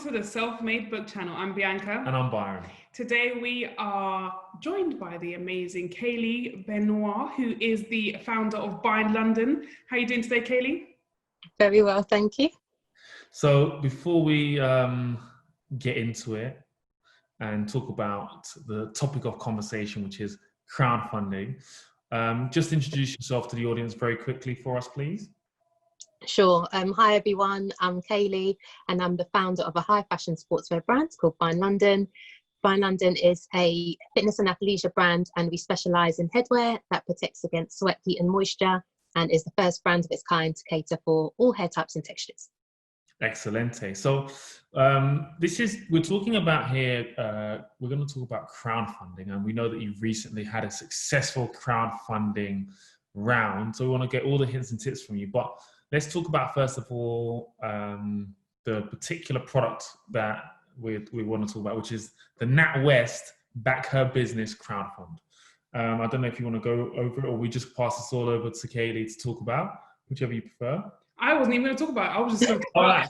to the Self-Made Book channel. I'm Bianca. And I'm Byron. Today we are joined by the amazing Kayleigh Benoit, who is the founder of Byron London. How are you doing today, Kayleigh? Very well, thank you. So before we get into it and talk about the topic of conversation, which is crowdfunding, just introduce yourself to the audience very quickly for us, please. Sure. Hi everyone, I'm Kayleigh and I'm the founder of a high fashion sportswear brand called Byron London. Byron London is a fitness and athleisure brand, and we specialise in headwear that protects against sweat, heat and moisture, and is the first brand of its kind to cater for all hair types and textures. Excelente. So we're talking about here, we're going to talk about crowdfunding, and we know that you've recently had a successful crowdfunding round. So we want to get all the hints and tips from you, but let's talk about, first of all, the particular product that we want to talk about, which is the NatWest Back Her Business crowdfund. I don't know if you want to go over it, or we just pass this all over to Kayleigh to talk about, whichever you prefer. I wasn't even going to talk about it. I was just going to talk about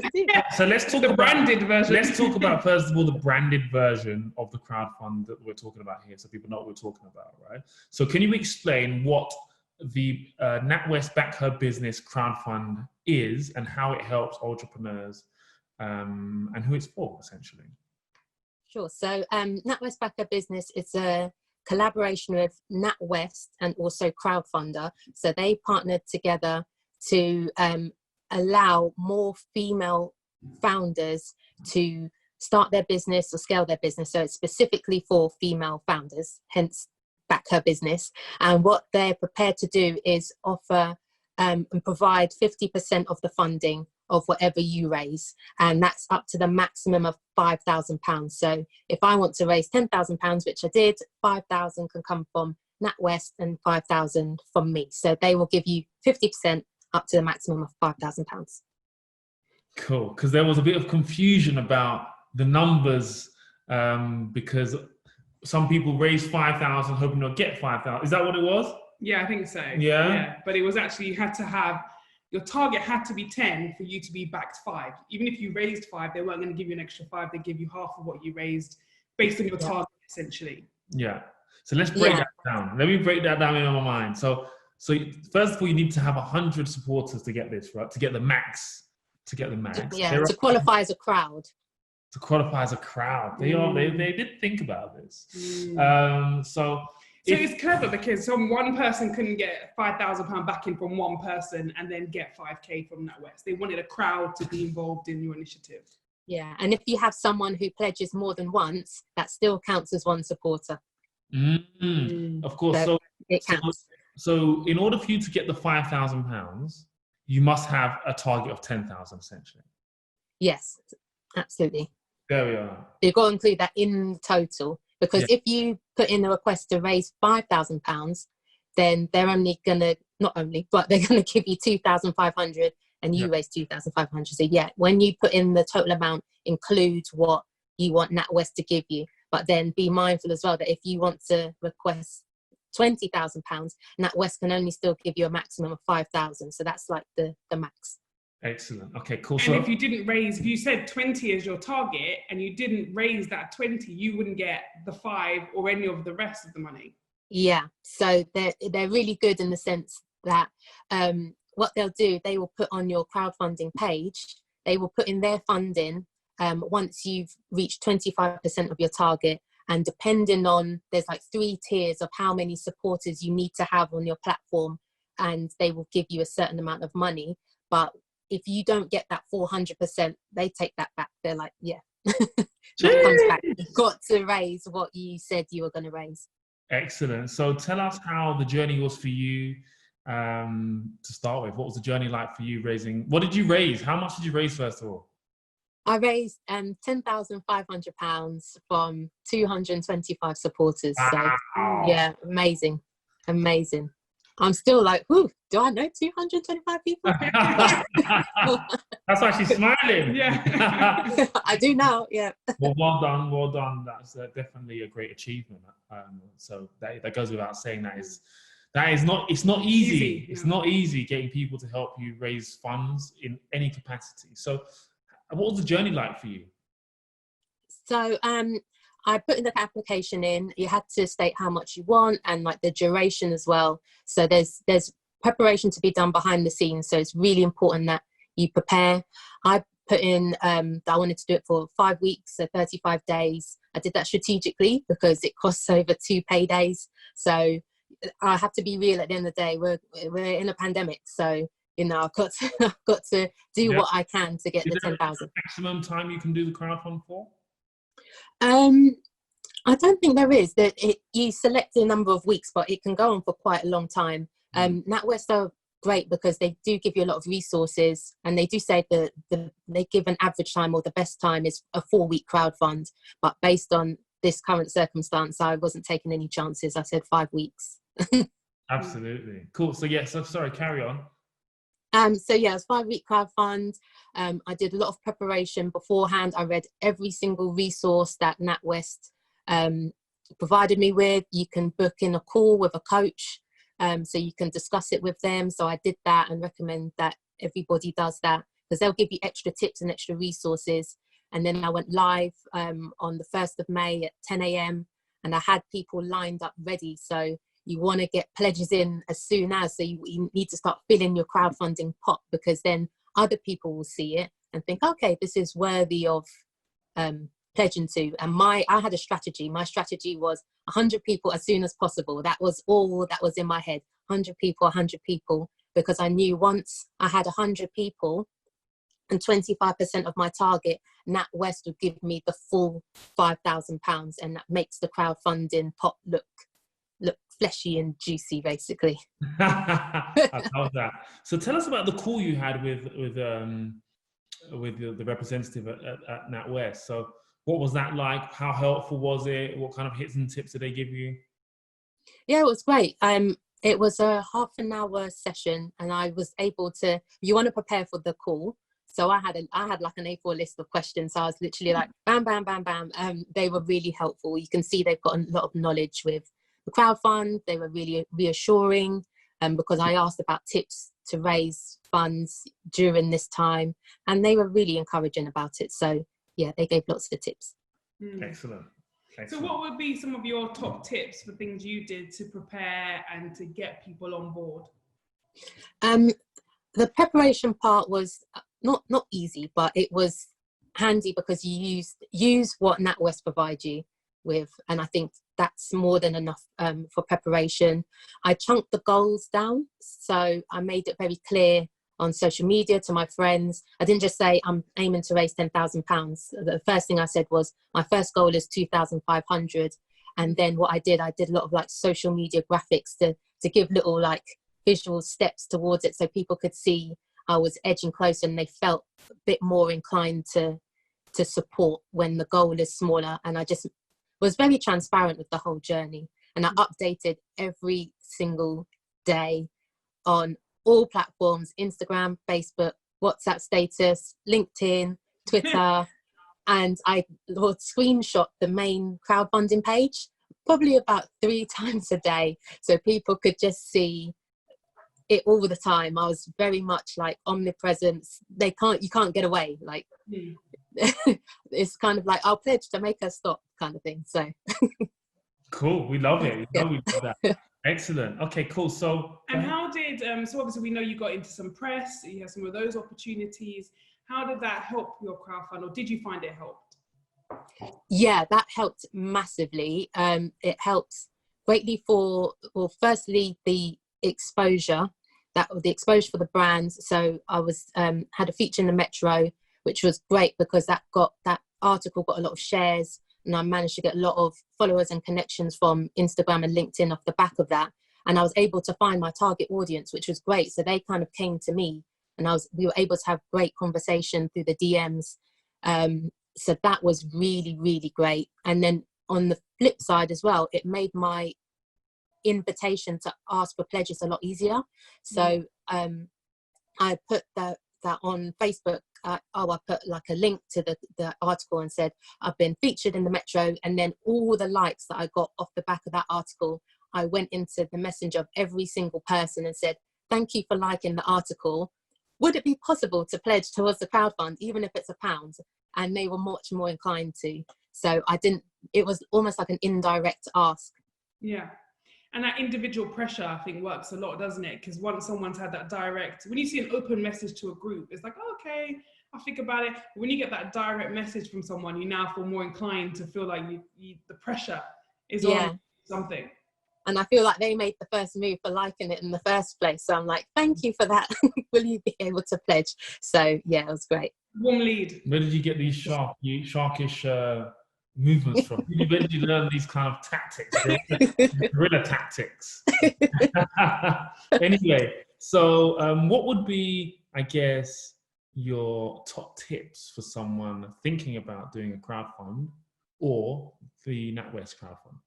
it. So let's talk the about branded version. Let's talk about, first of all, the branded version of the crowdfund that we're talking about here, so people know what we're talking about, right? So can you explain what the NatWest Back Her Business crowdfund is and how it helps entrepreneurs and who it's for, essentially? Sure. So NatWest Back Her Business is a collaboration with NatWest and also Crowdfunder. So they partnered together to allow more female founders to start their business or scale their business. So it's specifically for female founders, hence Back Her Business. And what they're prepared to do is offer and provide 50% of the funding of whatever you raise, and that's up to the maximum of £5,000. So if I want to raise £10,000, which I did, 5,000 can come from NatWest and 5,000 from me. So they will give you 50% up to the maximum of £5,000. Cool, because there was a bit of confusion about the numbers because some people raised 5,000 hoping they'll get 5,000. Is that what it was? Yeah, I think so. Yeah. But it was actually, you had to have, your target had to be 10 for you to be backed 5. Even if you raised 5, they weren't going to give you an extra 5. They give you half of what you raised based on your target, essentially. Yeah. So let's break that down. Let me break that down in my mind. So first of all, you need to have 100 supporters to get this, right? To get the max. Yeah, to qualify as a crowd. To qualify as a crowd. They did think about this. So it's clever because one person couldn't get £5,000 backing from one person and then get 5K from NatWest. They wanted a crowd to be involved in your initiative. Yeah, and if you have someone who pledges more than once, that still counts as one supporter. Of course. So it counts. So in order for you to get the £5,000, you must have a target of 10,000 essentially. Yes, absolutely. There we are. You've got to include that in total. Because if you put in a request to raise £5,000, then they're only going to, not only, but they're going to give you 2,500 and you raise 2,500. So yeah, when you put in the total amount, include what you want NatWest to give you. But then be mindful as well that if you want to request £20,000, NatWest can only still give you a maximum of 5,000. So that's like the max. Excellent. Okay, cool. And if you didn't raise, if you said 20 as your target and you didn't raise that 20, you wouldn't get the 5 or any of the rest of the money. Yeah. So they're really good in the sense that what they'll do, they will put on your crowdfunding page, they will put in their funding once you've reached 25% of your target. And depending on, there's like 3 tiers of how many supporters you need to have on your platform, and they will give you a certain amount of money. But if you don't get that 400%, they take that back. They're like, yeah, that comes back. You've got to raise what you said you were going to raise. Excellent. So tell us how the journey was for you to start with. What was the journey like for you raising? What did you raise? How much did you raise first of all? I raised £10,500 from 225 supporters. Wow. So yeah, amazing. I'm still like, ooh, do I know 225 people? That's why she's smiling. Yeah. I do now, yeah. Well done. That's definitely a great achievement. So that goes without saying. That is not, it's not easy. It's no. not easy getting people to help you raise funds in any capacity. So what was the journey like for you? So I put in the application in. You had to state how much you want and like the duration as well. So there's preparation to be done behind the scenes. So it's really important that you prepare. I put in that I wanted to do it for 5 weeks, so 35 days. I did that strategically because it costs over 2 paydays. So I have to be real at the end of the day. We're in a pandemic, so you know I've got to do what I can to get the 10,000. Maximum time you can do the crowdfund for? I don't think there is. That you select a number of weeks, but it can go on for quite a long time. NatWest are great because they do give you a lot of resources, and they do say that they give an average time, or the best time is a 4-week crowdfund. But based on this current circumstance, I wasn't taking any chances. I said 5 weeks. Absolutely. Cool. So yeah, so sorry, carry on. So yeah, it's 5-week crowdfund. I did a lot of preparation beforehand. I read every single resource that NatWest provided me with. You can book in a call with a coach, so you can discuss it with them. So I did that and recommend that everybody does that, because they'll give you extra tips and extra resources. And then I went live on the 1st of May at 10 a.m. and I had people lined up ready. So you want to get pledges in as soon as, so you need to start filling your crowdfunding pot, because then other people will see it and think, okay, this is worthy of pledging to. And I had a strategy. My strategy was 100 people as soon as possible. That was all that was in my head. 100 people, because I knew once I had 100 people and 25% of my target, NatWest would give me the full £5,000, and that makes the crowdfunding pot look fleshy and juicy, basically. I love that. So tell us about the call you had with the representative at NatWest. So what was that like? How helpful was it? What kind of hits and tips did they give you? Yeah, it was great. It was a half an hour session, and I was able to. You want to prepare for the call. So I had like an A4 list of questions. So I was literally like, bam, bam, bam, bam. They were really helpful. You can see they've got a lot of knowledge with the crowdfund. They were really reassuring, because I asked about tips to raise funds during this time, and they were really encouraging about it. So yeah, they gave lots of tips. Excellent. So what would be some of your top tips for things you did to prepare and to get people on board? The preparation part was not easy, but it was handy because you use what NatWest provide you with, and I think that's more than enough for preparation. I chunked the goals down, so I made it very clear on social media to my friends. I didn't just say I'm aiming to raise £10,000. The first thing I said was my first goal is 2,500, and then what I did a lot of like social media graphics to give little like visual steps towards it, so people could see I was edging closer and they felt a bit more inclined to support when the goal is smaller. And I just was very transparent with the whole journey, and I updated every single day on all platforms: Instagram, Facebook, WhatsApp status, LinkedIn, Twitter, and I would screenshot the main crowdfunding page probably about 3 times a day, so people could just see it all the time. I was very much like omnipresent. You can't get away. Like it's kind of like, I'll pledge to make us stop kind of thing. So cool. We love it. We love that. Excellent. Okay, cool. So and how did so obviously we know you got into some press, you had some of those opportunities. How did that help your crowdfund, or did you find it helped? Yeah, that helped massively. It helped greatly for, well, firstly, the exposure for the brands. So I was had a feature in the Metro, which was great because that article got a lot of shares, and I managed to get a lot of followers and connections from Instagram and LinkedIn off the back of that. And I was able to find my target audience, which was great. So they kind of came to me, and we were able to have great conversation through the DMs. So that was really, really great. And then on the flip side as well, it made my invitation to ask for pledges a lot easier. So I put that on Facebook. I put like a link to the article and said I've been featured in the Metro, and then all the likes that I got off the back of that article, I went into the messenger of every single person and said, thank you for liking the article. Would it be possible to pledge towards the crowdfund, even if it's £1? And they were much more inclined to. So it was almost like an indirect ask. Yeah. And that individual pressure, I think, works a lot, doesn't it? Because once someone's had that direct, when you see an open message to a group, it's like, oh, okay, I'll think about it. But when you get that direct message from someone, you now feel more inclined to feel like the pressure is on something. And I feel like they made the first move for liking it in the first place. So I'm like, thank you for that. Will you be able to pledge? So yeah, it was great. Warm lead. Where did you get these sharkish movements from? Where did you learn these kind of tactics, guerrilla tactics? Anyway, so what would be, I guess, your top tips for someone thinking about doing a crowdfund or the NatWest crowdfund?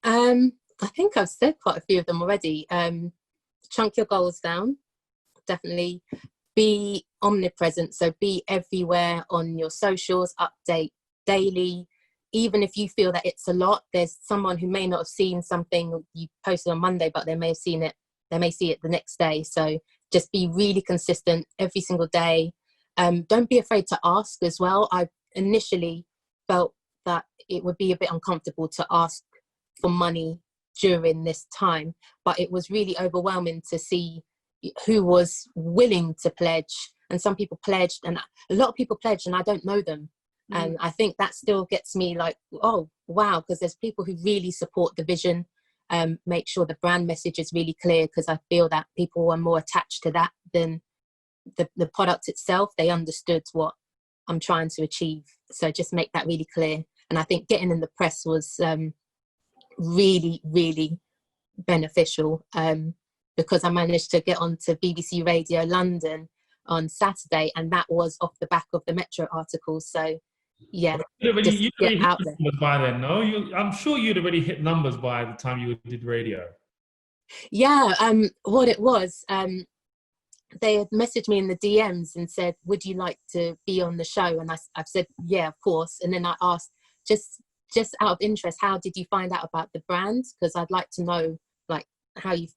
I think I've said quite a few of them already. Chunk your goals down. Definitely be omnipresent. So be everywhere on your socials, update daily. Even if you feel that it's a lot, there's someone who may not have seen something you posted on Monday, but they may have seen it. They may see it the next day. So just be really consistent every single day. Don't be afraid to ask as well. I initially felt that it would be a bit uncomfortable to ask for money during this time, but it was really overwhelming to see who was willing to pledge. And some people pledged, and a lot of people pledged, and I don't know them. And I think that still gets me like, oh wow, because there's people who really support the vision. Make sure the brand message is really clear, because I feel that people are more attached to that than the product itself. They understood what I'm trying to achieve, so just make that really clear. And I think getting in the press was really, really beneficial, because I managed to get onto BBC Radio London on Saturday, and that was off the back of the Metro article. So yeah, you'd get out there. By then, no? I'm sure you'd already hit numbers by the time you did radio. Yeah, what it was, they had messaged me in the DMs and said, would you like to be on the show? And I've said, yeah, of course. And then I asked, just out of interest, how did you find out about the brand? Because I'd like to know like how you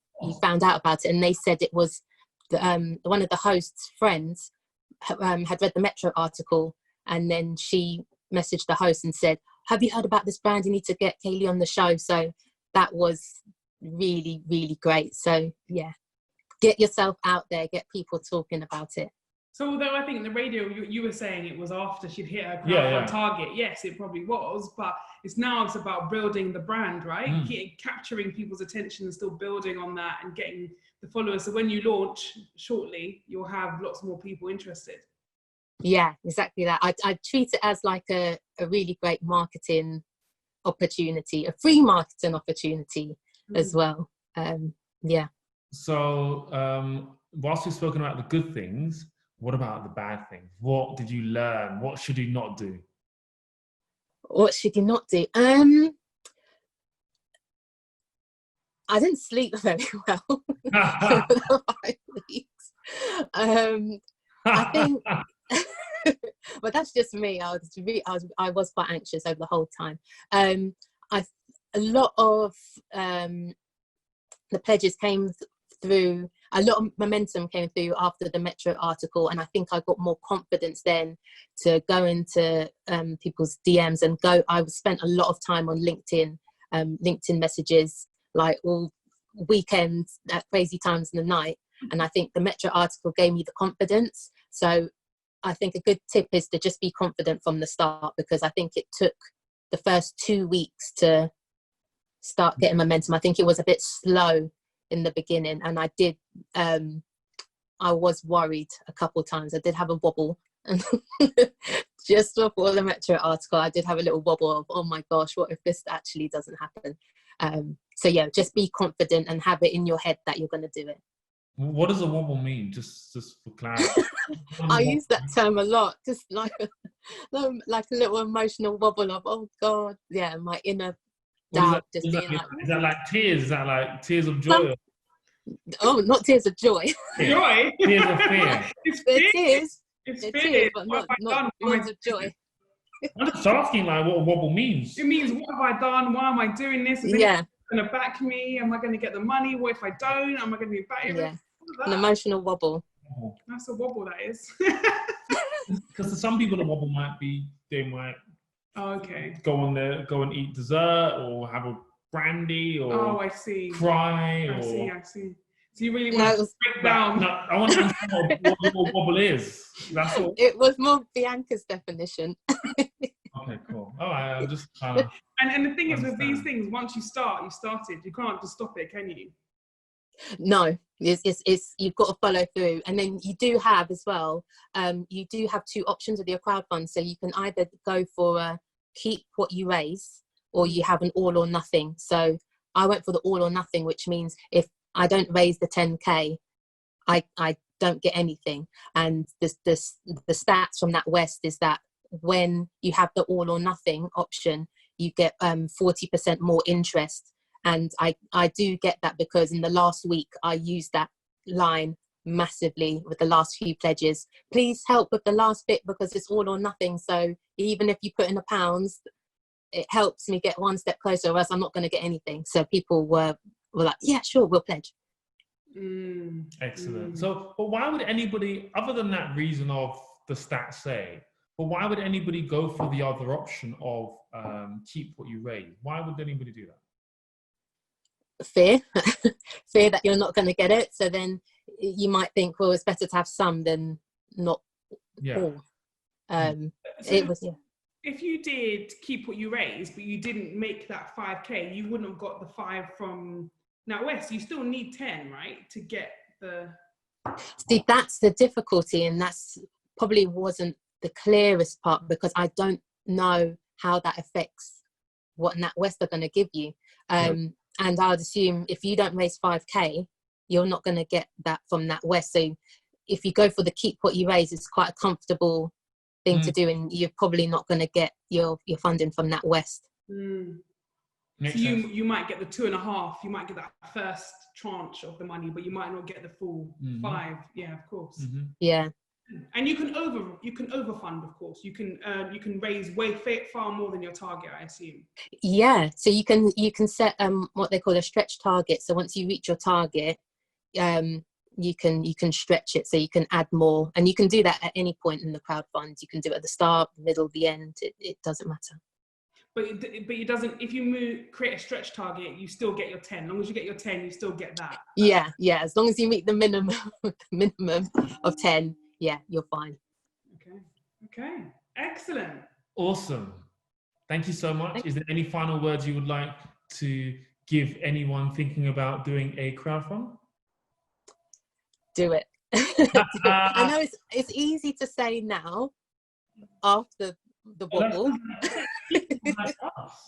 found out about it. And they said it was one of the host's friends had read the Metro article, and then she messaged the host and said, have you heard about this brand? You need to get Kayleigh on the show. So that was really, really great. So yeah, get yourself out there, get people talking about it. So although I think the radio, you were saying it was after she'd hit her crowdfund target. Yes, it probably was, but it's about building the brand, right? Capturing people's attention and still building on that and getting the followers. So when you launch shortly, you'll have lots more people interested. Yeah, exactly that. I treat it as like a really great marketing opportunity, a free marketing opportunity as well. Yeah. So whilst we've spoken about the good things, what about the bad things? What did you learn? What should you not do? What should you not do? I didn't sleep very well for the 5 weeks. I think, but that's just me. I was quite anxious over the whole time. A lot of the pledges came through. A lot of momentum came through after the Metro article, and I think I got more confidence then to go into people's DMs and go. I spent a lot of time on LinkedIn messages, like all weekends at crazy times in the night. And I think the Metro article gave me the confidence. So I think a good tip is to just be confident from the start, because I think it took the first 2 weeks to start getting momentum. I think it was a bit slow in the beginning, and I was worried a couple of times. I did have a wobble, and just before the Metro article, I did have a little wobble of, oh my gosh, what if this actually doesn't happen? So yeah, just be confident and have it in your head that you're going to do it. What does a wobble mean? Just for clarity. I use that term a lot, just like a little emotional wobble of, oh God, yeah, my inner doubt. Is that like tears? Is that like tears of joy? Oh, not tears of joy. Joy? Tears of fear. It's fear, but not tears of joy. I'm just asking like what a wobble means. It means, what have I done? Why am I doing this? Yeah. going to back me? Am I going to get the money? What if I don't? Am I going to be back? Yeah, an emotional wobble. That's a wobble, that is. Because for some people, the wobble might be, they might go and eat dessert or have a brandy or I see. Cry. I see. So you really want to break down? No, I want to understand what your wobble is. That's all. It was more Bianca's definition. Okay, cool. All right, I'm just trying to. And the thing is, with these things, once you start, you started. You can't just stop it, can you? No, it's you've got to follow through, and then you do have as well. You do have two options with your crowdfund, so you can either go for a keep what you raise, or you have an all or nothing. So I went for the all or nothing, which means if I don't raise the 10K, I don't get anything. And the stats from NatWest is that when you have the all or nothing option, you get 40% more interest. And I do get that because in the last week, I used that line massively with the last few pledges. Please help with the last bit because it's all or nothing. So even if you put in £1, it helps me get one step closer, or else I'm not going to get anything. So people were like, yeah, sure, we'll pledge. Excellent. So, but why would anybody, other than that reason of the stats say, but why would anybody go for the other option of keep what you raise? Why would anybody do that? Fear that you're not going to get it. So then you might think, well, it's better to have some than not all. If you did keep what you raised, but you didn't make that 5K, you wouldn't have got the 5 from NatWest. You still need 10, right, to get the. See, that's the difficulty, and that's probably wasn't the clearest part because I don't know how that affects what NatWest are going to give you. And I would assume if you don't raise 5K, you're not going to get that from NatWest. So if you go for the keep what you raise, it's quite a comfortable thing to do, and you're probably not going to get your funding from NatWest. So you might get the 2.5, you might get that first tranche of the money, but you might not get the full 5. Yeah, of course. Yeah. And you can overfund, of course. You can raise far more than your target, I assume. Yeah. So you can set what they call a stretch target. So once you reach your target, you can stretch it, so you can add more, and you can do that at any point in the crowdfund. You can do it at the start, middle, the end. It doesn't matter. But it doesn't. If you create a stretch target, you still get your 10. As long as you get your 10, you still get that. Yeah. As long as you meet the minimum of 10, yeah, you're fine. Okay. Excellent. Awesome. Thank you so much. Is there any final words you would like to give anyone thinking about doing a crowdfund? Do it. I know it's easy to say now after the wobble.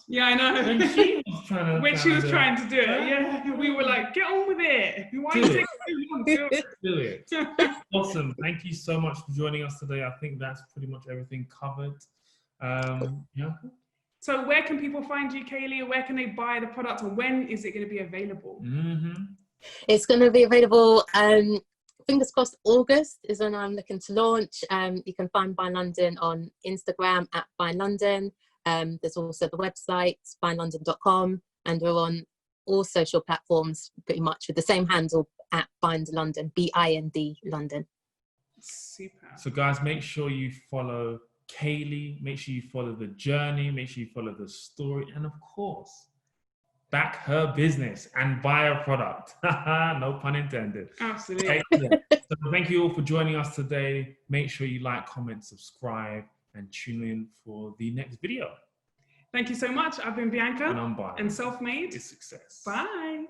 Yeah, I know. When she was trying to do it, yeah, we were like, get on with it. Why are you taking too long? Do it. Awesome. Thank you so much for joining us today. I think that's pretty much everything covered. Yeah. So where can people find you, Kayleigh? Where can they buy the product, and when is it going to be available? It's going to be available. Fingers crossed, August is when I'm looking to launch. You can find Byron London on Instagram at Byron London. There's also the website, byronlondon.com, and we're on all social platforms pretty much with the same handle at Bind London, BIND London. Super. So guys, make sure you follow Kayleigh, make sure you follow the journey, make sure you follow the story, and of course, back her business and buy a product. No pun intended. Absolutely. So thank you all for joining us today. Make sure you like, comment, subscribe, and tune in for the next video. Thank you so much. I've been Bianca. And I'm Byron. And Self-Made is Success. Bye.